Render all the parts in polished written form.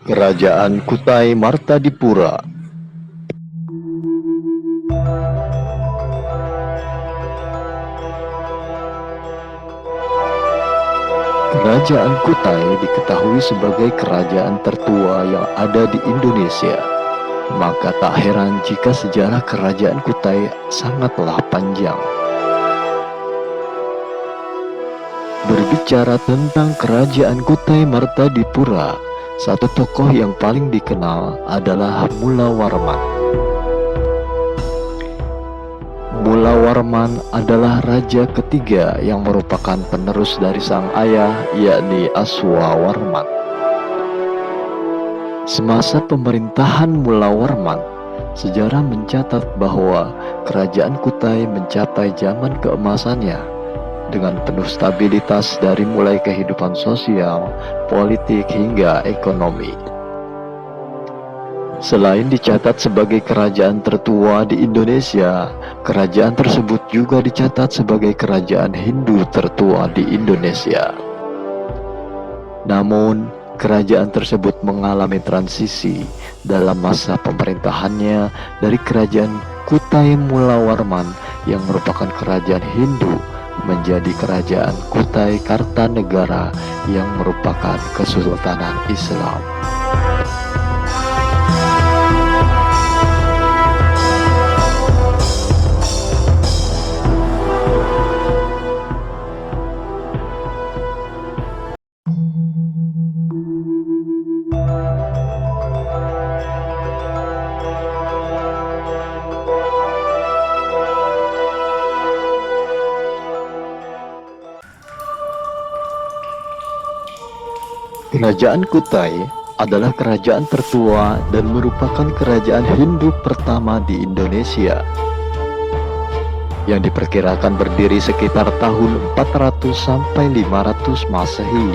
Kerajaan Kutai Martadipura. Kerajaan Kutai diketahui sebagai kerajaan tertua yang ada di Indonesia. Maka tak heran jika sejarah kerajaan Kutai sangatlah panjang. Berbicara tentang kerajaan Kutai Martadipura, satu tokoh yang paling dikenal adalah Mulawarman. Mulawarman adalah raja ketiga yang merupakan penerus dari sang ayah, yakni Aswawarman. Semasa pemerintahan Mulawarman, sejarah mencatat bahwa kerajaan Kutai mencapai zaman keemasannya dengan penuh stabilitas dari mulai kehidupan sosial, politik hingga ekonomi. Selain dicatat sebagai kerajaan tertua di Indonesia, kerajaan tersebut juga dicatat sebagai kerajaan Hindu tertua di Indonesia. Namun, kerajaan tersebut mengalami transisi dalam masa pemerintahannya dari kerajaan Kutai Mulawarman yang merupakan kerajaan Hindu menjadi kerajaan Kutai Kartanegara yang merupakan kesultanan Islam. Kerajaan Kutai adalah kerajaan tertua dan merupakan kerajaan Hindu pertama di Indonesia yang diperkirakan berdiri sekitar tahun 400 sampai 500 Masehi.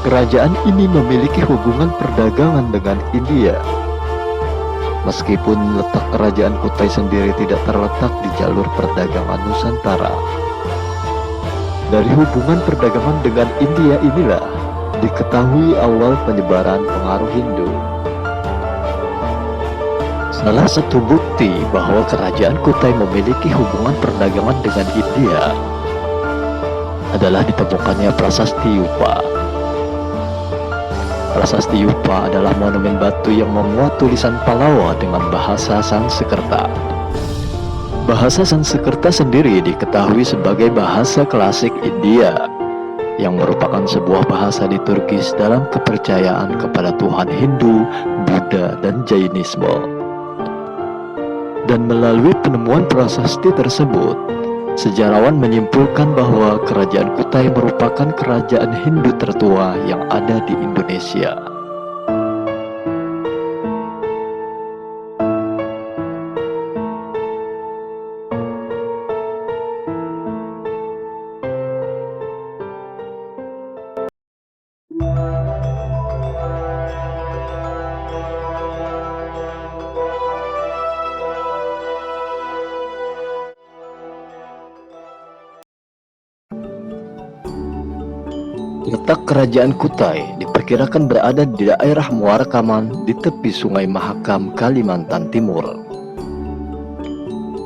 Kerajaan ini memiliki hubungan perdagangan dengan India. Meskipun letak kerajaan Kutai sendiri tidak terletak di jalur perdagangan Nusantara, dari hubungan perdagangan dengan India inilah diketahui awal penyebaran pengaruh Hindu. Salah satu bukti bahwa kerajaan Kutai memiliki hubungan perdagangan dengan India adalah ditemukannya Prasasti Yupa. Prasasti Yupa adalah monumen batu yang memuat tulisan Pallava dengan bahasa Sanskerta. Bahasa Sanskerta sendiri diketahui sebagai bahasa klasik India yang merupakan sebuah bahasa liturgis dalam kepercayaan kepada Tuhan Hindu, Buddha, dan Jainisme. Dan melalui penemuan prasasti tersebut, sejarawan menyimpulkan bahwa kerajaan Kutai merupakan kerajaan Hindu tertua yang ada di Indonesia. Letak kerajaan Kutai diperkirakan berada di daerah Muara Kaman di tepi Sungai Mahakam, Kalimantan Timur.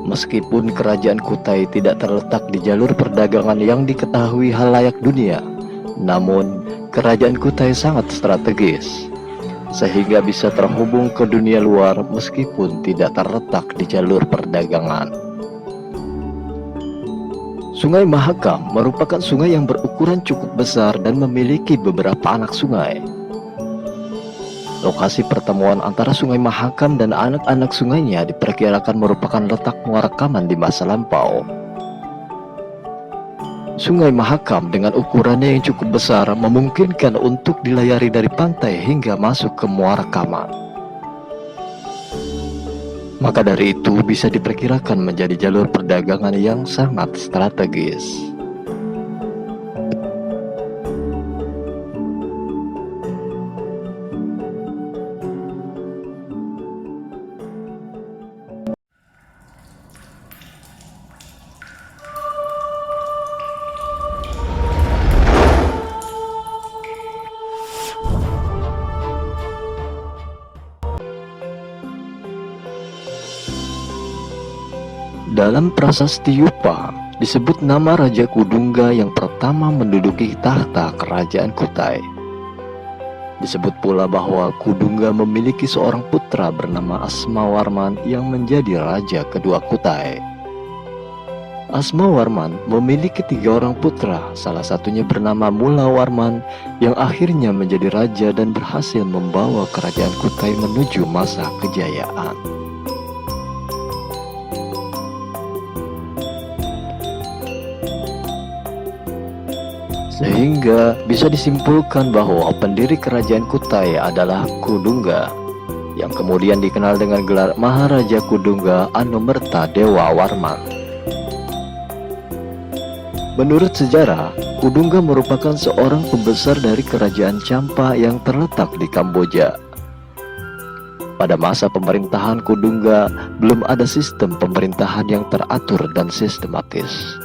Meskipun kerajaan Kutai tidak terletak di jalur perdagangan yang diketahui halayak dunia, namun kerajaan Kutai sangat strategis, sehingga bisa terhubung ke dunia luar meskipun tidak terletak di jalur perdagangan. Sungai Mahakam merupakan sungai yang berukuran cukup besar dan memiliki beberapa anak sungai. Lokasi pertemuan antara Sungai Mahakam dan anak-anak sungainya diperkirakan merupakan letak Muara Kaman di masa lampau. Sungai Mahakam dengan ukurannya yang cukup besar memungkinkan untuk dilayari dari pantai hingga masuk ke Muara Kaman. Maka dari itu bisa diperkirakan menjadi jalur perdagangan yang sangat strategis. Dalam prasasti Yupa, disebut nama Raja Kudungga yang pertama menduduki tahta kerajaan Kutai. Disebut pula bahwa Kudungga memiliki seorang putra bernama Asmawarman yang menjadi raja kedua Kutai. Asmawarman memiliki 3 orang putra, salah satunya bernama Mulawarman yang akhirnya menjadi raja dan berhasil membawa kerajaan Kutai menuju masa kejayaan. Sehingga bisa disimpulkan bahwa pendiri kerajaan Kutai adalah Kudungga, yang kemudian dikenal dengan gelar Maharaja Kudungga Anumerta Dewa Warman. Menurut sejarah, Kudungga merupakan seorang pembesar dari kerajaan Champa yang terletak di Kamboja. Pada masa pemerintahan Kudungga, belum ada sistem pemerintahan yang teratur dan sistematis.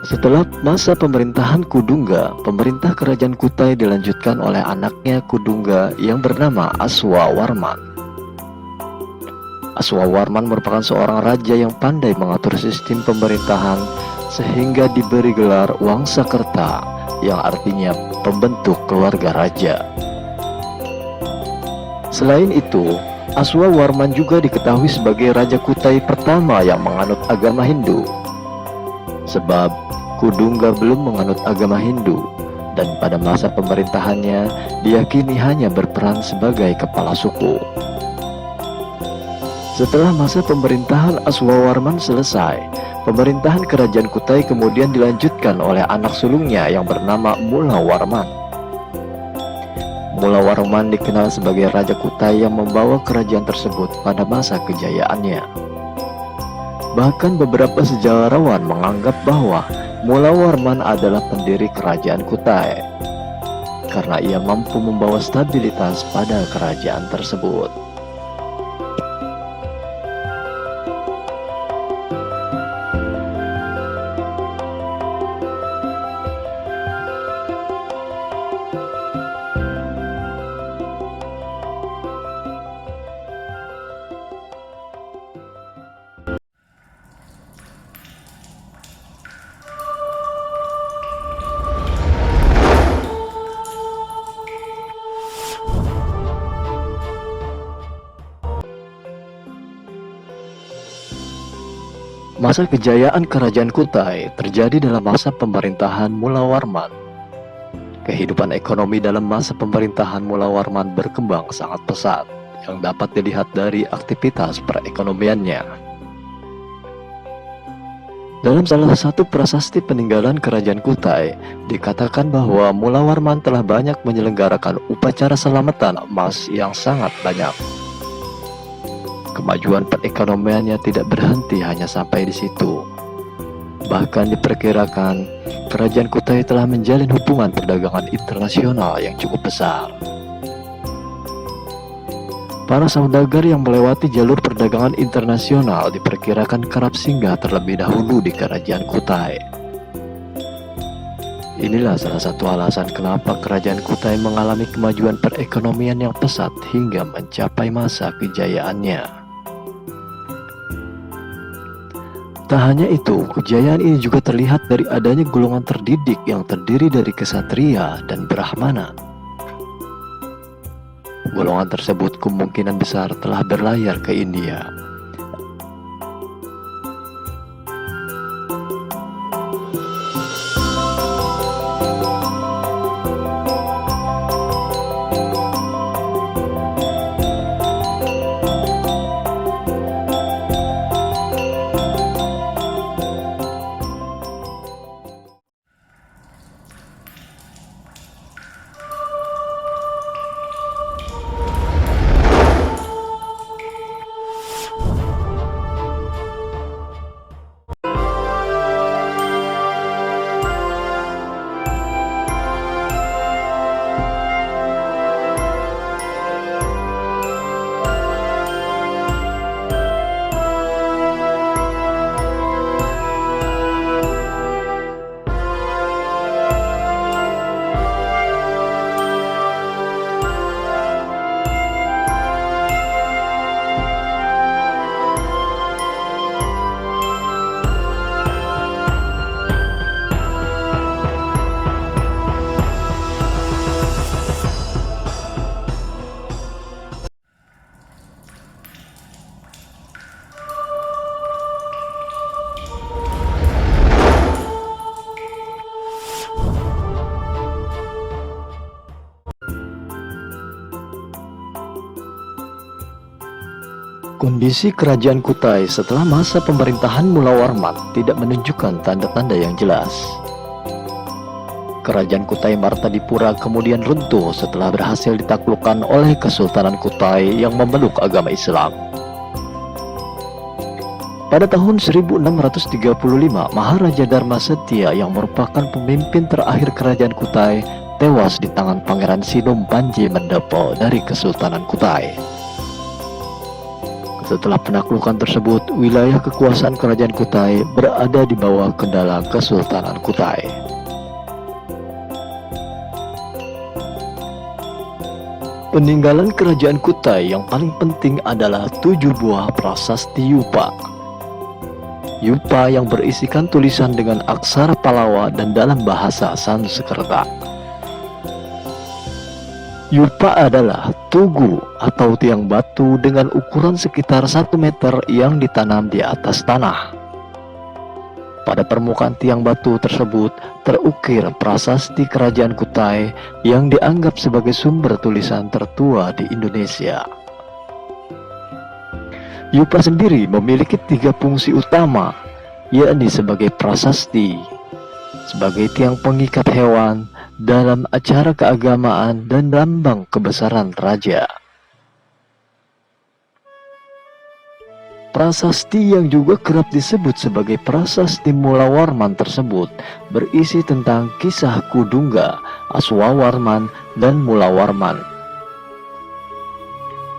Setelah masa pemerintahan Kudungga, pemerintah kerajaan Kutai dilanjutkan oleh anaknya Kudungga yang bernama Aswawarman. Aswawarman merupakan seorang raja yang pandai mengatur sistem pemerintahan sehingga diberi gelar Wangsakerta yang artinya pembentuk keluarga raja. Selain itu, Aswawarman juga diketahui sebagai raja Kutai pertama yang menganut agama Hindu. Sebab Kudungga belum menganut agama Hindu, dan pada masa pemerintahannya diyakini hanya berperan sebagai kepala suku. Setelah masa pemerintahan Aswawarman selesai, pemerintahan kerajaan Kutai kemudian dilanjutkan oleh anak sulungnya yang bernama Mulawarman. Mulawarman dikenal sebagai Raja Kutai yang membawa kerajaan tersebut pada masa kejayaannya. Bahkan beberapa sejarawan menganggap bahwa Mulawarman adalah pendiri kerajaan Kutai karena ia mampu membawa stabilitas pada kerajaan tersebut. Masa kejayaan kerajaan Kutai terjadi dalam masa pemerintahan Mulawarman. Kehidupan ekonomi dalam masa pemerintahan Mulawarman berkembang sangat pesat, yang dapat dilihat dari aktivitas perekonomiannya. Dalam salah satu prasasti peninggalan kerajaan Kutai, dikatakan bahwa Mulawarman telah banyak menyelenggarakan upacara selamatan emas yang sangat banyak. Kemajuan perekonomiannya tidak berhenti hanya sampai di situ. Bahkan diperkirakan kerajaan Kutai telah menjalin hubungan perdagangan internasional yang cukup besar. Para saudagar yang melewati jalur perdagangan internasional diperkirakan kerap singgah terlebih dahulu di kerajaan Kutai. Inilah salah satu alasan kenapa kerajaan Kutai mengalami kemajuan perekonomian yang pesat hingga mencapai masa kejayaannya. Tak hanya itu, kejayaan ini juga terlihat dari adanya golongan terdidik yang terdiri dari kesatria dan brahmana. Golongan tersebut kemungkinan besar telah berlayar ke India. Kondisi kerajaan Kutai setelah masa pemerintahan Mula Warman tidak menunjukkan tanda-tanda yang jelas. Kerajaan Kutai Martadipura kemudian runtuh setelah berhasil ditaklukkan oleh Kesultanan Kutai yang memeluk agama Islam. Pada tahun 1635, Maharaja Dharma Setia yang merupakan pemimpin terakhir kerajaan Kutai tewas di tangan Pangeran Sinom Panji Mendapo dari Kesultanan Kutai. Setelah penaklukan tersebut, wilayah kekuasaan kerajaan Kutai berada di bawah kendala Kesultanan Kutai. Peninggalan kerajaan Kutai yang paling penting adalah 7 buah prasasti Yupa. Yupa yang berisikan tulisan dengan aksara Palawa dan dalam bahasa Sanskerta. Yupa adalah tugu atau tiang batu dengan ukuran sekitar 1 meter yang ditanam di atas tanah. Pada permukaan tiang batu tersebut terukir prasasti kerajaan Kutai yang dianggap sebagai sumber tulisan tertua di Indonesia. Yupa sendiri memiliki 3 fungsi utama, yakni sebagai prasasti, sebagai tiang pengikat hewan, dalam acara keagamaan dan lambang kebesaran raja. Prasasti yang juga kerap disebut sebagai prasasti Mula Warman tersebut berisi tentang kisah Kudungga, Aswawarman, dan Mula Warman.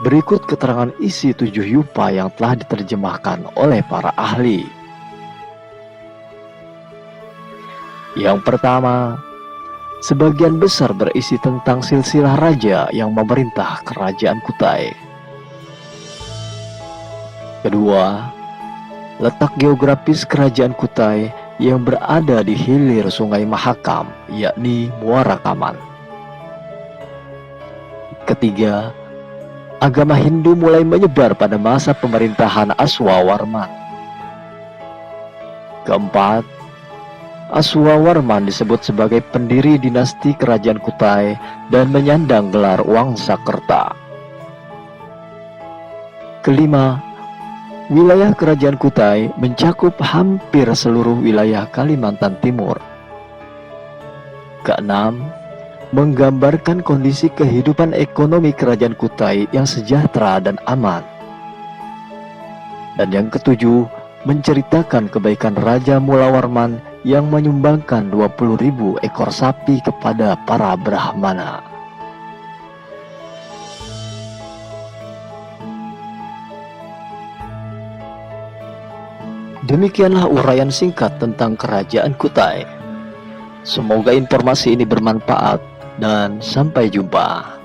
Berikut keterangan isi 7 yupa yang telah diterjemahkan oleh para ahli. Yang pertama, sebagian besar berisi tentang silsilah raja yang memerintah kerajaan Kutai. Kedua, letak geografis kerajaan Kutai yang berada di hilir Sungai Mahakam, yakni Muara Kaman. Ketiga, agama Hindu mulai menyebar pada masa pemerintahan Aswawarman. Keempat, Aswawarman disebut sebagai pendiri dinasti kerajaan Kutai dan menyandang gelar Wangsakerta. Kelima, wilayah kerajaan Kutai mencakup hampir seluruh wilayah Kalimantan Timur. Keenam, menggambarkan kondisi kehidupan ekonomi kerajaan Kutai yang sejahtera dan aman. Dan yang ketujuh, menceritakan kebaikan Raja Mula Warman yang menyumbangkan 20.000 ekor sapi kepada para Brahmana. Demikianlah uraian singkat tentang kerajaan Kutai. Semoga informasi ini bermanfaat dan sampai jumpa.